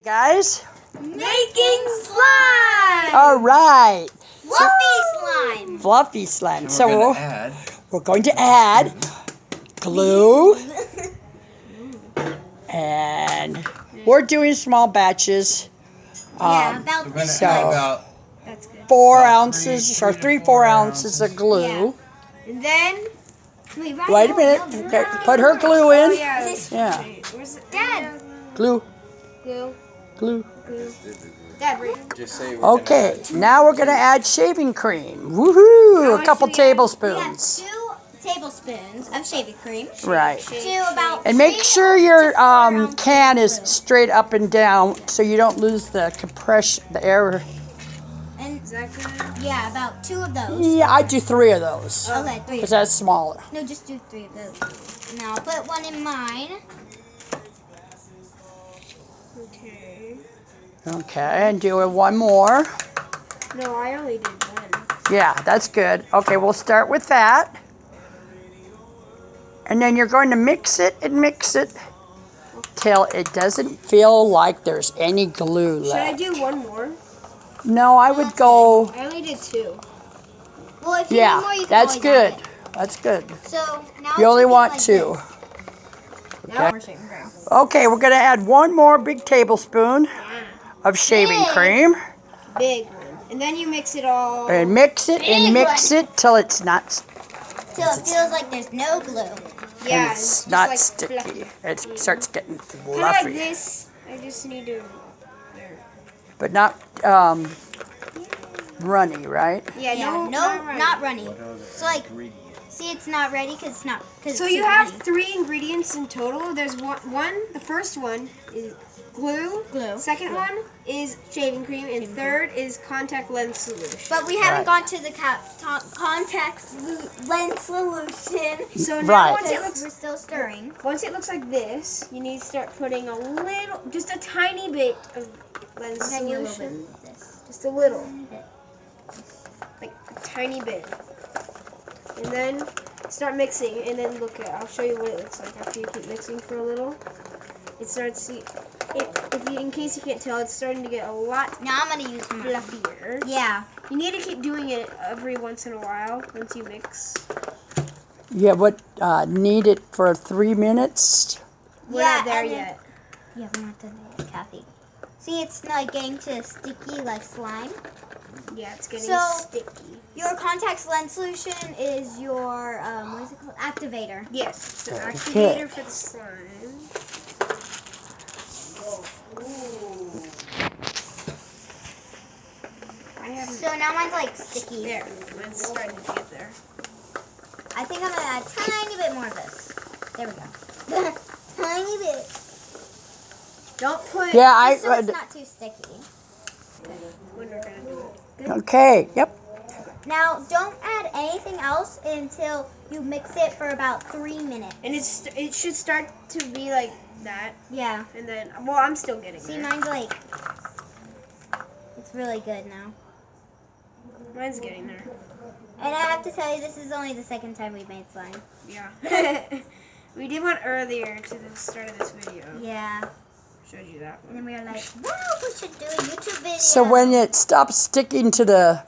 Guys? Making slime! All right. Fluffy slime! Fluffy slime. And So we're going to add glue. And we're doing small batches. Yeah, about we're this gonna add So- about That's good. 4 About ounces three or to 3, 4 4 ounces of glue. Yeah. And then... Wait a minute. Okay, put her glue in. Oh, yeah. Yeah. Where's it? Dad! Glue. Glue. Glue. Dad, just say we're Okay, gonna now we're going to add shaving cream. Woohoo! A couple much do we add? tablespoons. We have 2 tablespoons of shaving cream. Right. To about And make 3 sure your to 4 ounces can is glue. straight up and down so you don't lose the compression, the air. And yeah, about 2 of those. Yeah, I do 3 of those Okay, 3. because that's smaller. No, just do 3 of those. Now I'll put 1 in mine. Okay. Okay, and do one more. No, I only did 1. Yeah, that's good. Okay, we'll start with that. And then you're going to mix it till it doesn't feel like there's any glue Should I left. do 1 more? No, I would go. I only did 2. Well, if you need more, Yeah, you can that's always good. add it. That's good. So now You only it's want like 2. this. Now we're shaving cream. Okay, we're going to add 1 more big tablespoon of shaving Big. cream. Big one. And then you mix it all. And mix it and Big mix one. it till it's not, Till it feels like there's no glue. Yeah, it's just not like sticky. fluffy. It starts getting Kind of fluffy. like this. I just need to. There. But not runny, right? Yeah, Yeah, not runny. So like, see, it's not ready because it's not. Cause So it's you too have runny. 3 ingredients in total. There's one. The first one is glue. Glue. Second one is shaving cream, and third is contact lens solution. But we haven't Right. gone to the lens solution. So now Right. once it Because we're looks still stirring. like this, you need to start putting a little, just a tiny bit of lens Then you a little solution. bit of this. Just a little. Like a tiny bit. And then start mixing, and then look at, I'll show you what it looks like after you keep mixing for a little. It starts, in case you can't tell, it's starting to get a lot Now I'm gonna use mine. fluffier. Yeah. You need to keep doing it every once in a while, once you mix. Yeah, what, knead it for 3 minutes? We're Yeah, not there and then- yet. Yeah, we're not done yet, Kathy. See, it's not getting to sticky like slime. Yeah, it's getting So- sticky. Your contact lens solution is your what is it called? Activator. Yes, it's an Okay. activator for the slime. I haven't. So now mine's like sticky. There, mine's starting to get there. I think I'm gonna add a tiny bit more of this. There we go. Tiny bit. Don't put. Yeah, Just so it's not too sticky. When we're gonna do it. Okay, yep. Now don't add anything else until you mix it for about 3 minutes. And it should start to be like that, Yeah. and then I'm still getting See, there. mine's like it's really good now. Mine's getting there. And I have to tell you, this is only the second time we've made slime. Yeah. We did one earlier to the start of this video. Yeah. Showed you that And one. then we were like, wow, we should do a YouTube video. So when it stops sticking to the,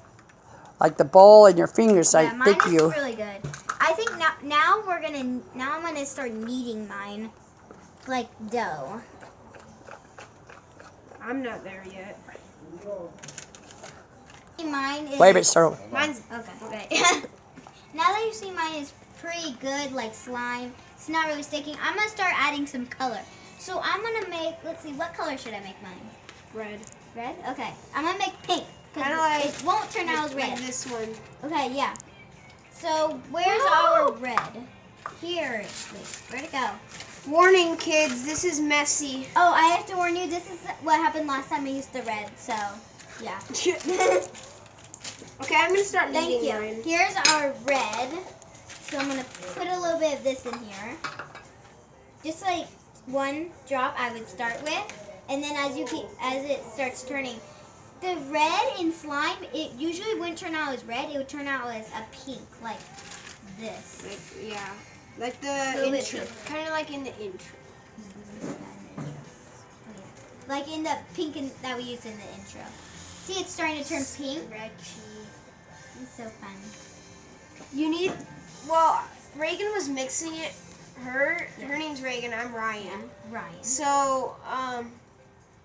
like the bowl and your fingers, yeah, I mine think is you, really good. I think now I'm gonna start kneading mine like dough. I'm not there yet. Mine is wait a minute, sir. Mine's okay. Now that you see mine is pretty good, like slime, it's not really sticking. I'm gonna start adding some color. So I'm gonna make. Let's see, what color should I make mine? red. Red. Okay. I'm gonna make pink. Kinda Cause like- it won't turn out as Like red. this one. Okay. Yeah. So where's our red? Here. Wait, where'd it go? Warning, kids, this is messy. Oh, I have to warn you. This is what happened last time I used the red. So, yeah. Okay, I'm gonna start Thank kneading you. mine. Here's our red. So I'm gonna put a little bit of this in here. Just like 1 drop I would start with, and then as it starts turning, the red in slime, it usually wouldn't turn out as red. It would turn out as a pink, like this. Like, yeah. Like the Little bit intro. pink. Kind of like in the intro. like in the pink that we used in the intro. See, it's starting to turn pink. It's so fun. You need, well, Reagan was mixing it. Her name's Reagan, I'm Ryan. Ryan. So,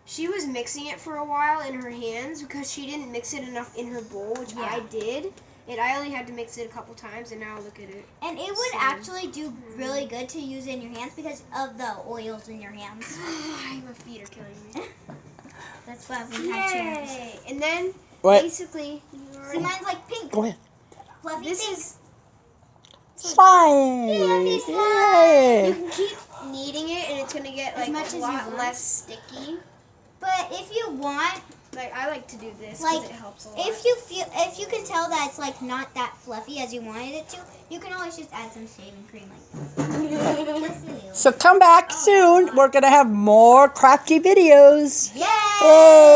she was mixing it for a while in her hands because she didn't mix it enough in her bowl, which I did. And I only had to mix it a couple times, and now look at it. And it would actually do really good to use in your hands because of the oils in your hands. My feet are killing me. That's why we had chairs. Yay! And then, What? basically, See, mine's like pink. Go ahead. Fluffy this pink. is, Slime. Fluffy Yay. you can keep kneading it, and it's going to get, As like, much as a you lot want. less sticky. But if you want, Like, I like to do this because like, it helps a lot. if you can tell that it's like not that fluffy as you wanted it to, you can always just add some shaving cream like this. So come back soon. We're going to have more crafty videos. Yay! Yay.